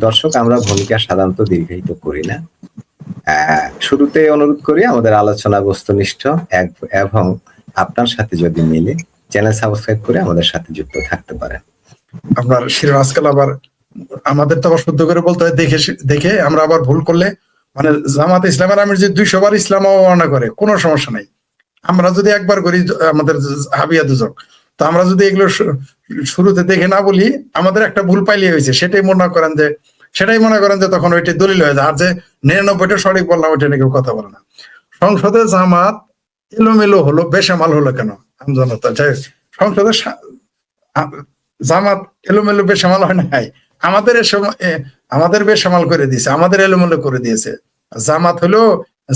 দর্শক, আমরা ভূমিকা সাধারণত দীর্ঘায়িত করি না। শুরুতে অনুরোধ করি আমাদের আলোচনা বস্তুনিষ্ঠ এবং আপনার সাথে যদি মিলে চ্যানেল সাবস্ক্রাইব করে আমাদের সাথে যুক্ত থাকতে পারেন। আপনার শিরোন আজকাল আবার আমাদের তো আবার শুদ্ধ করে বলতে হয়, দেখে দেখে আমরা আবার ভুল করলে মানে জামাত ইসলামের আমির যে 200 বার ইসলাম অবমাননা করে কোনো সমস্যা নাই। আমরা যদি একবার করি আমাদের হাবিয়া দুজক, তো আমরা যদি এগুলো শুরুতে দেখে না বলি, আমাদের একটা ভুল পাইলে হয়েছে সেটাই মনে করেন যে তখন ওইটাই দলিল হয়ে যায়। আর যে 99টা সঠিক বললাম ওইটা নিয়ে কেউ কথা বলে না। সংসদে জামাত এলোমেলো হলো, বেসামাল হলো কেন আমজনতা? যাই হোক, সংসদে জামাত এলোমেলো বেসামাল হয় নাই, আমাদের বেসামাল করে দিয়েছে, আমাদের এলোমেলো করে দিয়েছে। জামাত হলো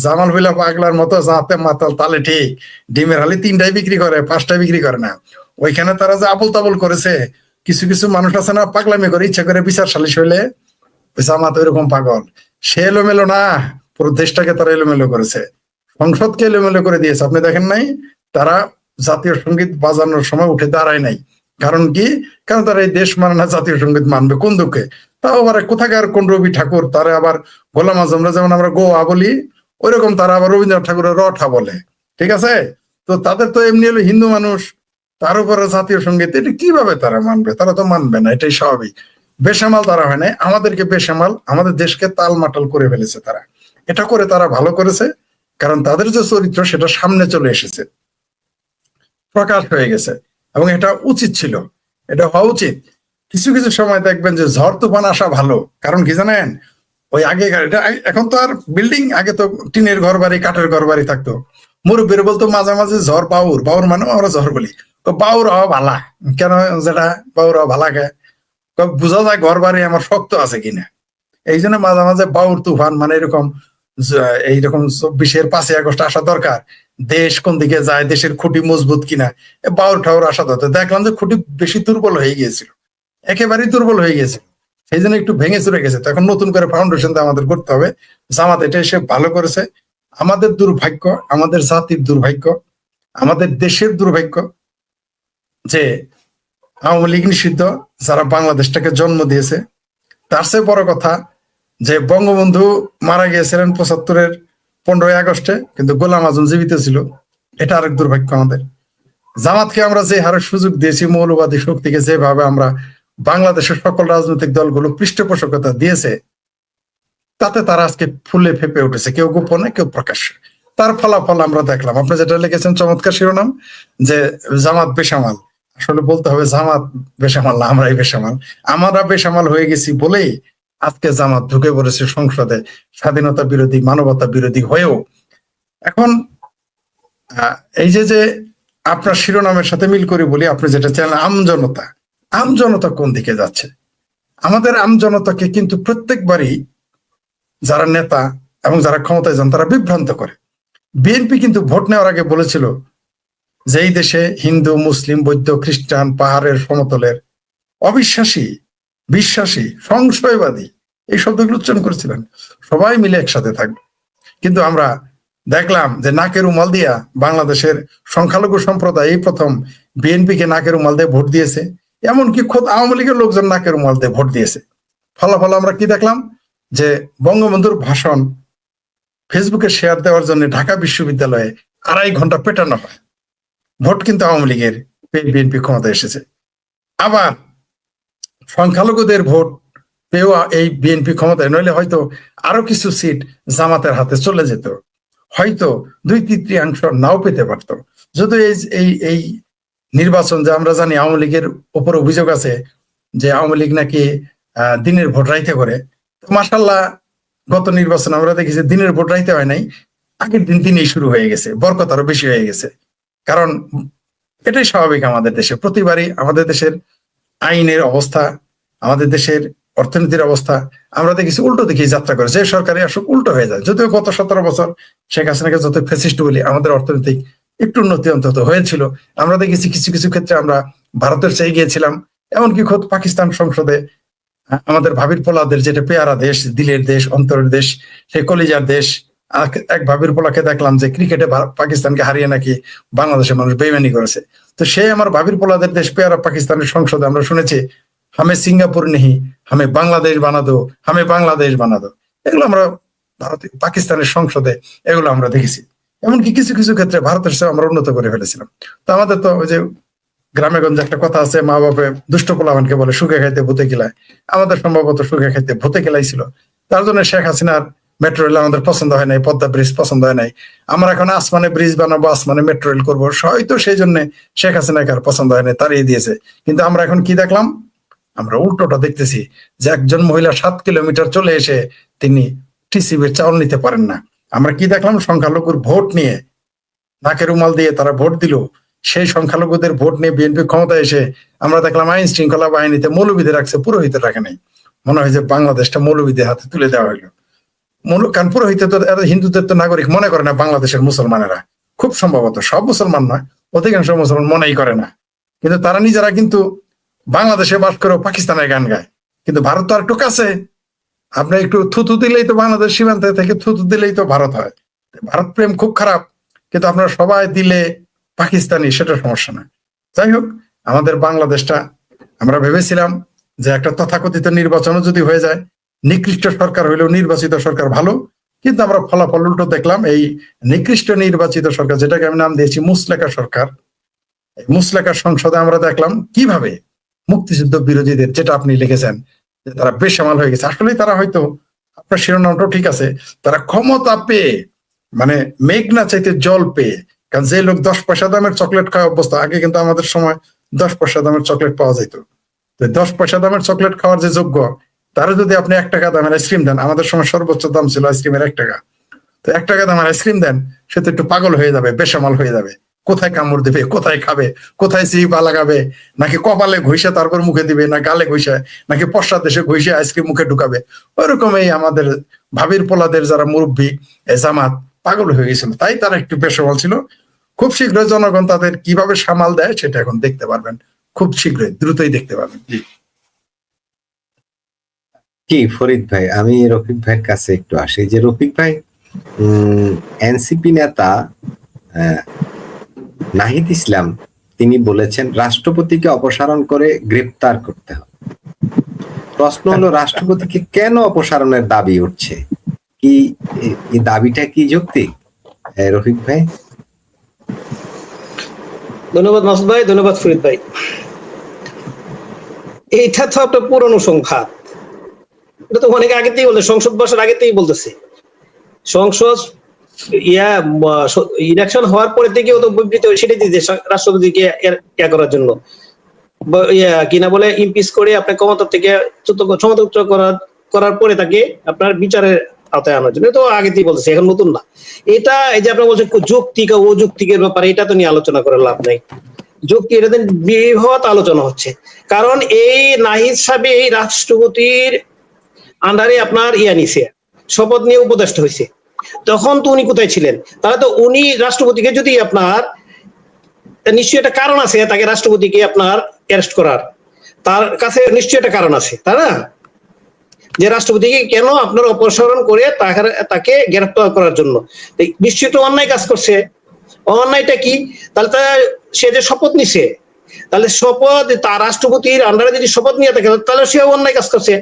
জামাল হইলা পাগলার মতো, জাতে মাতাল তালে ঠিক, ডিমের হালি 3টাই বিক্রি করে, 5টাই বিক্রি করে না। ওইখানে তারা যে আবল তাবল করেছে, কিছু কিছু মানুষ আছে না পাগলামি করে ইচ্ছা করে বিচার সালিশ হইলে, জামাত ওইরকম পাগল। সে এলোমেলো না, পুরো দেশটাকে তারা এলোমেলো করেছে, সংসদকে এলোমেলো করে দিয়েছে। আপনি দেখেন নাই তারা জাতীয় সঙ্গীত বাজানোর সময় উঠে দাঁড়ায় নাই। কারণ কি? কারণ তারা এই দেশ মানে না, জাতীয় সঙ্গীত মানবে কোন দুঃখে? তাও আবার কোথাকার কোন রবি ঠাকুর, তারা আবার গোলাম আজমরা যেমন আমরা গোয়া বলি, ওইরকম তারা আবার রবীন্দ্রনাথ ঠাকুরের রঠা বলে। ঠিক আছে? তো তাদের তো এমনি হলো হিন্দু মানুষ, তার উপরে জাতীয় সঙ্গীত, এটা কিভাবে তারা মানবে? তারা তো মানবে না, এটাই স্বাভাবিক। বেসামাল তারা হয় না, আমাদেরকে বেসামাল, আমাদের দেশকে তালমাটাল করে ফেলেছে তারা। এটা করে তারা ভালো করেছে, কারণ তাদের যে চরিত্র সেটা সামনে চলে এসেছে, প্রকাশ হয়ে গেছে, এবং এটা উচিত ছিল, এটা হওয়া উচিত। কিছু কিছু সময় দেখবেন যে ঝড় তুফান আসা ভালো। কারণ কি জানেন? ওই আগে এটা এখন তো আর বিল্ডিং, আগে তো টিনের ঘর বাড়ি, কাঠের ঘর বাড়ি থাকতো। মুরব্বীর বলতো মাঝে মাঝে ঝড় বাউর মানে আমরা ঝড় বলি, তো বাউর হওয়া ভালা কেন? যেটা বাউর হওয়া ভালা কে বোঝা যায় ঘর বাড়ি আমার শক্ত আছে কিনা। এই জন্য মাঝে মাঝে বাউর তুফান মানে এইরকম 24 আগস্ট আসা দরকার, দেশ কোন দিকে যায়, দেশের খুঁটি মজবুত কিনা, বাউর ঠাউর আসা দরকার। দেখলাম যে খুঁটি বেশি দুর্বল হয়ে গিয়েছিল, একেবারেই দুর্বল হয়ে গেছে, সেই জন্য একটু ভেঙে চুরে গেছে। তখন নতুন করে ফাউন্ডেশন আমাদের করতে হবে। জামাত এটা এসে ভালো করেছে। আমাদের দুর্ভাগ্য, আমাদের জাতির দুর্ভাগ্য, আমাদের দেশের দুর্ভাগ্য যে আওয়ামী লীগ নিষিদ্ধ যারা বাংলাদেশটাকে জন্ম দিয়েছে। তার চেয়ে বড় কথা যে বঙ্গবন্ধু মারা গিয়েছিলেন 75-এর 15ই আগস্টে, কিন্তু গোলাম আজম জীবিত ছিল। এটা আরেক দুর্ভাগ্য আমাদের। জামাতকে আমরা যে হারে সুযোগ দিয়েছি, মৌলবাদী শক্তিকে যেভাবে আমরা বাংলাদেশের সকল রাজনৈতিক দলগুলো পৃষ্ঠপোষকতা দিয়েছে, তাতে তারা আজকে ফুলে ফেপে উঠেছে, কেউ গোপনে কেউ প্রকাশ্যে। তার ফলাফল আমরা দেখলাম। আপনি যেটা লিখেছেন চমৎকার শিরোনাম, যে জামাত বেসামাল। আসলে বলতে হবে জামাত বেসামাল না, আমরাই বেসামাল। আমরা বেসামাল হয়ে গেছি বলেই আজকে জামাত ঢুকে পড়েছে সংসদে, স্বাধীনতা বিরোধী, মানবতা বিরোধী হয়েও। এখন এই যে আপনার শিরোনামের সাথে মিল করে বলি, আপনি যেটা চান আমজনতা, আমজনতা কোন দিকে যাচ্ছে? আমাদের আমজনতাকে কিন্তু প্রত্যেকবারই যারা নেতা এবং যারা ক্ষমতায় যান তারা বিভ্রান্ত করে। বিএনপি কিন্তু ভোট নেওয়ার আগে বলেছিল যে এই দেশে হিন্দু, মুসলিম, বৌদ্ধ, খ্রিস্টান, পাহাড়ের সমতলের, অবিশ্বাসী, বিশ্বাসী, সংশয়বাদী, এই শব্দগুলো উচ্চারণ করেছিলেন, সবাই মিলে একসাথে থাকবে। কিন্তু আমরা দেখলাম যে নাকের উমাল দিয়া বাংলাদেশের সংখ্যালঘু সম্প্রদায় এই প্রথম বিএনপি কে নাকের উমাল দিয়ে ভোট দিয়েছে। এমনকি খোদ আওয়ামী লীগের লোকজন নাকের উমাল দিয়ে ভোট দিয়েছে। ফলাফল আমরা কি দেখলাম? যে বঙ্গবন্ধুর ভাষণ ফেসবুকে শেয়ার দেওয়ার জন্য ঢাকা বিশ্ববিদ্যালয়ে 2.5 ঘন্টা পেটানো হয়। ভোট কিন্তু আওয়ামী লীগের, বিএনপি ক্ষমতায় এসেছে। আবার সংখ্যালঘুদের ভোট পেয়েও এই বিএনপি ক্ষমতায়, নইলে হয়তো আরো কিছু সিট জামাতের হাতে চলে যেত, হয়তো 2/3 নাও পেতে পারত। যদি এই নির্বাচন, যে আমরা জানি আওয়ামী লীগের উপর অভিযোগ আছে যে আওয়ামী লীগ নাকি দিনের ভোট রাইতে করে, তো মাশাআল্লাহ গত নির্বাচনে আমরা দেখি যে দিনের ভোট রাইতে হয় নাই, আগের দিনেই শুরু হয়ে গেছে, বরকত আরো বেশি হয়ে গেছে। কারণ এটাই স্বাভাবিক আমাদের দেশে, প্রতিবারই আমাদের দেশের আইনের অবস্থা, আমাদের দেশের অর্থনীতির অবস্থা আমরা দেখেছি উল্টো দিকে যাত্রা করে, যে সরকারি আসুক উল্টো হয়ে যায়। যদিও গত 17 বছর শেখ হাসিনাকে যত ফ্যাসিস্ট বলি, আমাদের অর্থনৈতিক একটু উন্নতি অন্তত হয়েছিল। আমরা দেখেছি কিছু কিছু ক্ষেত্রে আমরা ভারতের চেয়ে গিয়েছিলাম। এমনকি খোদ পাকিস্তান সংসদে আমাদের ভাবির পোলাদের, যেটা পেয়ারা দেশ, দিলের দেশ, অন্তরের দেশ, সেই কলিজার দেশ, এক ভাবির পোলাকে দেখলাম যে ক্রিকেটে পাকিস্তানকে হারিয়ে নাকি বাংলাদেশের মানুষ বেইমানি করেছে। তো সে আমার ভাবির পোলাদের দেশ পেয়ারা পাকিস্তানের সংসদে আমরা শুনেছি হামে সিঙ্গাপুর নেহি, হামে বাংলাদেশ বানা দো, হামে বাংলাদেশ বানা দো, এগুলো আমরা পাকিস্তানের সংসদে এগুলো আমরা দেখেছি। এমনকি কিছু কিছু ক্ষেত্রে ভারতের চেয়ে আমরা উন্নত করে ফেলেছিলাম। তো আমাদের তো ওই যে গ্রামে গঞ্জে একটা কথা আছে, মা বাপে দুষ্ট পোলাপানকে বলে সুখে খাইতে ভূতে কিলায়। আমাদের সম্ভবত সুখে খাইতে ভূতে কিলাইছিল। তার জন্য শেখ হাসিনার মেট্রো রেল আমাদের পছন্দ হয় নাই, পদ্মা ব্রিজ পছন্দ হয় নাই। আমরা এখন আসমানে ব্রিজ বানাবো, আসমানে মেট্রো রেল করবো, হয়তো সেই জন্য শেখ হাসিনাকে আর পছন্দ হয় নাই, তাড়িয়ে দিয়েছে। কিন্তু আমরা এখন কি দেখলাম? আমরা উল্টোটা দেখতেছি যে একজন মহিলা 7 কিলোমিটার চলে এসে তিনি টিসিবির চাউল নিতে পারেন না। আমরা কি দেখলাম? সংখ্যালঘুর ভোট নিয়ে নাকের রুমাল দিয়ে তারা ভোট দিল। সেই সংখ্যালঘুদের ভোট নিয়ে বিএনপি ক্ষমতা এসে আমরা দেখলাম আইন শৃঙ্খলা বাহিনীতে মৌলবিদের রাখছে, পুরোহিত রাখে নাই। মনে হয় যে বাংলাদেশটা মৌলবিদের হাতে তুলে দেওয়া হইলো। কারণ পুরোহিত তো হিন্দুদের তো নাগরিক মনে করে না বাংলাদেশের মুসলমানেরা, খুব সম্ভবত সব মুসলমান নয়, অধিকাংশ মুসলমান মনেই করে না। কিন্তু তারা নিজেরা কিন্তু বাংলাদেশে বাস করে পাকিস্তানের গান গায়। কিন্তু ভারত তো আর একটু কাছে, আপনি একটু থুতু দিলেই তো বাংলাদেশ সীমান্ত থেকে থুতু দিলেই তো ভারত হয়। ভারত প্রেম খুব খারাপ, কিন্তু আপনারা সবাই দিলে পাকিস্তানি, সেটা সমস্যা না। যাই হোক, আমাদের বাংলাদেশটা আমরা ভেবেছিলাম যে একটা তথাকথিত নির্বাচনও যদি হয়ে যায়, নিকৃষ্ট সরকার হইলেও নির্বাচিত সরকার ভালো, কিন্তু আমরা ফলাফল উল্টো দেখলাম। এই নিকৃষ্ট নির্বাচিত সরকার, যেটাকে আমি নাম দিয়েছি মুসলেকা সরকার, এই মুসলেকা সংসদে আমরা দেখলাম কিভাবে মুক্তিযুদ্ধ বিরোধীদের, যেটা আপনি লিখেছেন যে তারা বেসামাল হয়ে গেছে, আসলে তারা হয়তো, আপনার শিরোনামটাও ঠিক আছে, তারা ক্ষমতা পেয়ে মানে মেঘ না চাইতে জল পেয়ে। কারণ যে লোক 10 পয়সা দামের চকলেট খাওয়া অবস্থা, আগে কিন্তু আমাদের সময় 10 পয়সা দামের চকলেট পাওয়া যেত, তো 10 পয়সা দামের চকলেট খাওয়ার যে যোগ্য, তারা যদি আপনি 1 টাকা দামের আইসক্রিম দেন, আমাদের সময় সর্বোচ্চ দাম ছিল আইসক্রিমের 1 টাকা, তো 1 টাকা দামের আইসক্রিম দেন, সে তো একটু পাগল হয়ে যাবে, বেসামাল হয়ে যাবে। কোথায় কামড় দেবে, কোথায় খাবে, কোথায় চিপা লাগাবে, নাকি কপালে ঘষে তারপর মুখে দিবে, না গালে ঘষে, নাকি পশ্চাৎ দেশে ঘষে আইসক্রিম মুখে ঢুকাবে। ওইরকম এই আমাদের ভাবির পোলাদের যারা মুরব্বী জামাত পাগল হয়ে গেছিল, তাই তারা একটু বেসামাল ছিল। খুব শীঘ্রই জনগণ তাদের কিভাবে সামাল দেয় সেটা এখন দেখতে পারবেন, খুব শীঘ্রই, দ্রুতই দেখতে পারবেন। জি জি ফরিদ ভাই, আমি রফিক ভাইয়ের কাছে একটু আসি। যে রফিক ভাই, এনসিপি নেতা নাহিদ ইসলাম তিনি বলেছেন রাষ্ট্রপতিকে অপসারণ করে গ্রেপ্তার করতে হবে। প্রশ্ন হলো, রাষ্ট্রপতিকে কেন অপসারণের দাবি উঠছে? কি এই দাবিটা কি যৌক্তিক? রফিক ভাই। ধন্যবাদ মাসুদ ভাই, ধন্যবাদ ফরিদ ভাই। এইটা তো একটা পুরনো সংঘাত, এটা তো অনেক আগেতেই বলতে, সংসদ বসার আগেতেই বলতেছে। সংসদ ইলেকশন হওয়ার পরে থেকে ও তো বিবৃতি সেটাই দিয়েছে রাষ্ট্রপতিকে করার জন্য, কিনা বলে ইমপিচ করে আপনার ক্ষমতা থেকে ক্ষমতাচ্যুত করার পরে তাকে আপনার বিচারের আওতায় আনার জন্য, তো আগেতেই বলতেছে, এখন নতুন না এটা। এই যে আপনার বলছেন যৌক্তিক ও অযৌক্তিকের ব্যাপারে, এটা তো নিয়ে আলোচনা করার লাভ নাই। যুক্তি, এটাতে বৃহৎ আলোচনা হচ্ছে। কারণ এই নাহিদ সাহেব এই রাষ্ট্রপতির আন্ডারে আপনার নিছে, শপথ নিয়ে উপদেষ্টা হয়েছে, তখন তো উনি কোথায় ছিলেন? তাহলে তো উনি রাষ্ট্রপতিকে যদি আপনার নিশ্চয়ই একটা কারণ আছে তাকে রাষ্ট্রপতিকে আপনার অ্যারেস্ট করার, তার কাছে নিশ্চয়ই একটা কারণ আছে, তাই না? যে রাষ্ট্রপতিকে কেন আপনার অপসারণ করে তাকে গ্রেফতার করার জন্য, নিশ্চয়ই তো অন্যায় কাজ করছে। অন্যায়টা কি? তাহলে সে যে শপথ নিছে, তাহলে শপথ তার রাষ্ট্রপতির আন্ডারে যদি শপথ নিয়ে থাকে, তাহলে সে অন্যায় কাজ করছে।